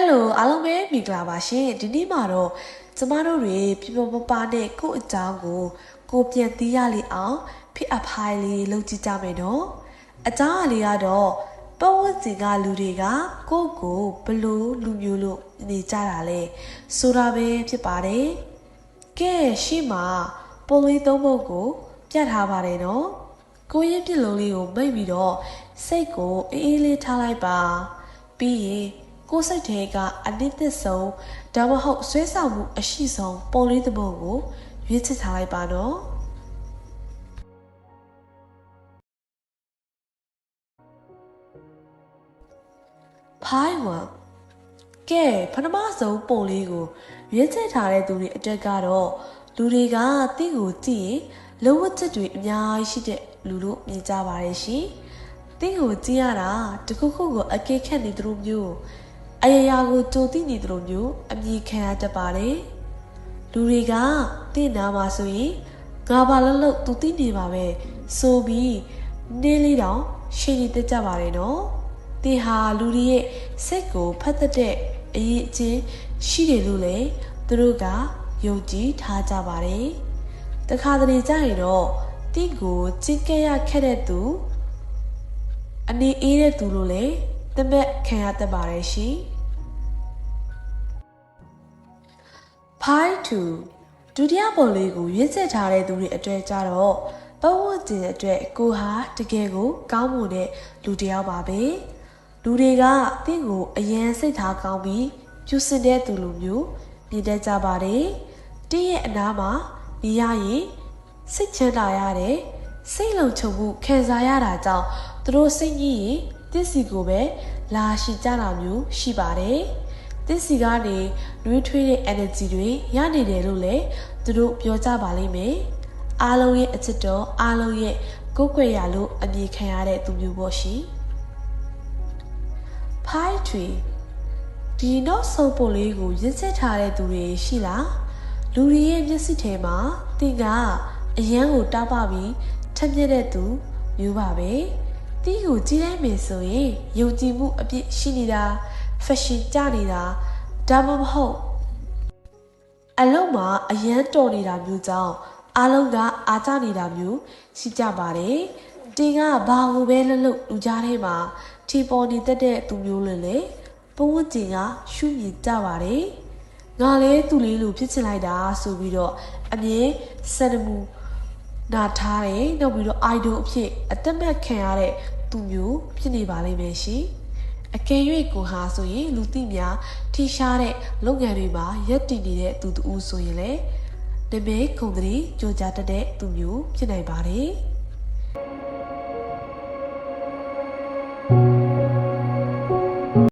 Hello အားလုံးပဲမင်္ဂလာပါရှင်ဒီနေ့မှာတော့ကျမတို့တွေပြပြပပနဲ့ကိုယ့်အကြောင်းကိုပြန်သိရလေအောင်ဖြစ်အဖိုင်လေးလုပ်ကြည့်ကြမယ်နော်အကြောင်းအလေးကတော့ပတ်ဝန်းကျင်ကလူတွေကကိုယ့်ကိုဘလို့လူမျိုးလို့နေကြတာလဲဆိုတာပဲဖြစ်ပါတယ်ကဲရှေ့မှာပုံလေးသုံးပုဒ်ကိုပြထားပါတယ်နော်ကိုယ့်ရဲ့ပြလုံးလေးကိုမိတ်ပြီးတော့စိတ်ကိုအေးလေးထားလိုက်ပါပြီးရင်ကိုယ်စိတ်ထဲကအနစ်သက်ဆုံးဒါမှမဟုတ်ဆွဲဆောင်မှုအရှိဆုံးပုံလေးတစ်ပုံကိုရွေးချယ်ထားလိုက်ပါတော့ဖိုင်ဝမ်ကဲပထမဆုံးပုံလေးကိုရွေးချယ်ထားတဲ့သူတွေအတွက်ကတော့လူတွေကတင့်ကိုကြည့်ရင်လုံဝတ်ချက်တွေအများကြီးရှိတဲ့လူလို့မြင်ကြပါတယ်ရှင်တင့်ကိုကြည့်ရတာတခုခုကိုအကဲခတ်နေသူတို့မျိုးအရာကိုကြိုသိနေသလိုမျိုးအမြင်ခံရတတ်ပါတယ်လူတွေကတင့်နာမှာဆိုရင်ငါဘာလို့သူသိနေပါပဲဆိုပြီးနေလေးတောင်ရှင်းနေတတ်ကြပါတယ်နော်တင်ဟာလူတွေရဲ့စိတ်ကိုဖတ်တဲ့အရေးအချင်းရှိတယ်လို့လေသူတို့ကယုံကြည်ထားကြပါတယ်တခါတလေကြရင်တော့တင့်ကိုချစ်ခဲ့ရခဲ့တဲ့သူအနေအေးတဲ့သူလို့လေတမက်ခံရတတ်ပါတယ်ရှင်ဖိုင်2ဒုတိယပုံလေးကိုရွေးချယ်ထားတဲ့သူတွေအတွက်ကြတော့ပတ်ဝန်းကျင်အတွက်ကိုဟာတကယ်ကိုကောင်းမွန်တဲ့လူတစ်ယောက်ပါပဲလူတွေကတင့်ကိုအယံစိတ်ထားကောင်းပြီးပြုစင်တဲ့သူလိုမျိုးမြင်တတ်ကြပါတယ်တင့်ရဲ့အနားမှာနေရရင်စိတ်ချမ်းသာရတယ်စိတ်လုံခြုံမှုခံစားရတာကြောင့်သူတို့စိတ်ကြီးရင်တင့်စီကိုပဲလာရှိကြတာမျိုးရှိပါတယ်တင့်စီကနေနှွေးထွေးတဲ့ energy တွေရနေတယ်လို့လည်းသူတို့ပြောကြပါလိမ့်မယ်အားလုံးရဲ့အချစ်တော်အားလုံးရဲ့ကိုယ်ကွယ်ရလို့အမြင်ခံရတဲ့သူမျိုးပေါ့ရှင်ဖိုင်ထွေဒီနောက်ဆုံးပုံလေးကိုရစ်ချက်ထားတဲ့သူတွေရှိလားလူတွေရဲ့မျက်စိထဲမှာတင်ကအရန်ကိုတောက်ပပြီးထက်မြက်တဲ့သူမျိုးပါပဲတီးကိုကြည့်လိုက်မယ်ဆိုရင်ယုံကြည်မှုအပြည့်ရှိနေတာဖက်ရှင်ကြနေတာဒါမှမဟုတ်အလုံးမှာအရန်တော်နေတာမျိုးကြောင့်အားလုံးကအားကြနေတာမျိုးရှိကြပါတယ်တင်ကဘာကိုပဲလှုပ်လူကြားထဲမှာထီပေါ်နေတတ်တဲ့သူမျိုးလည်းလေပုံဝန်းကျင်ကရှုမြင်ကြပါတယ်ငါလည်းသူ့လေးလိုဖြစ်ချင်လိုက်တာဆိုပြီးတော့အမြဲစံမှုနာထားတယ်နောက်ပြီးတော့ idol အဖြစ်အသက်မဲ့ခံရတဲ့သူမျိုးဖြစ်နေပါလိမ့်မယ်ရှင်အကယ်၍ကိုဟာဆိုရင်လူသိများထိရှားတဲ့လုပ်ငန်းတွေမှာရက်တည်နေတဲ့သူတူဆိုရင်လေတမဲခုံတည်းကြိုးကြတတ်တဲ့သူမျိုးဖြစ်နိုင်ပါတယ်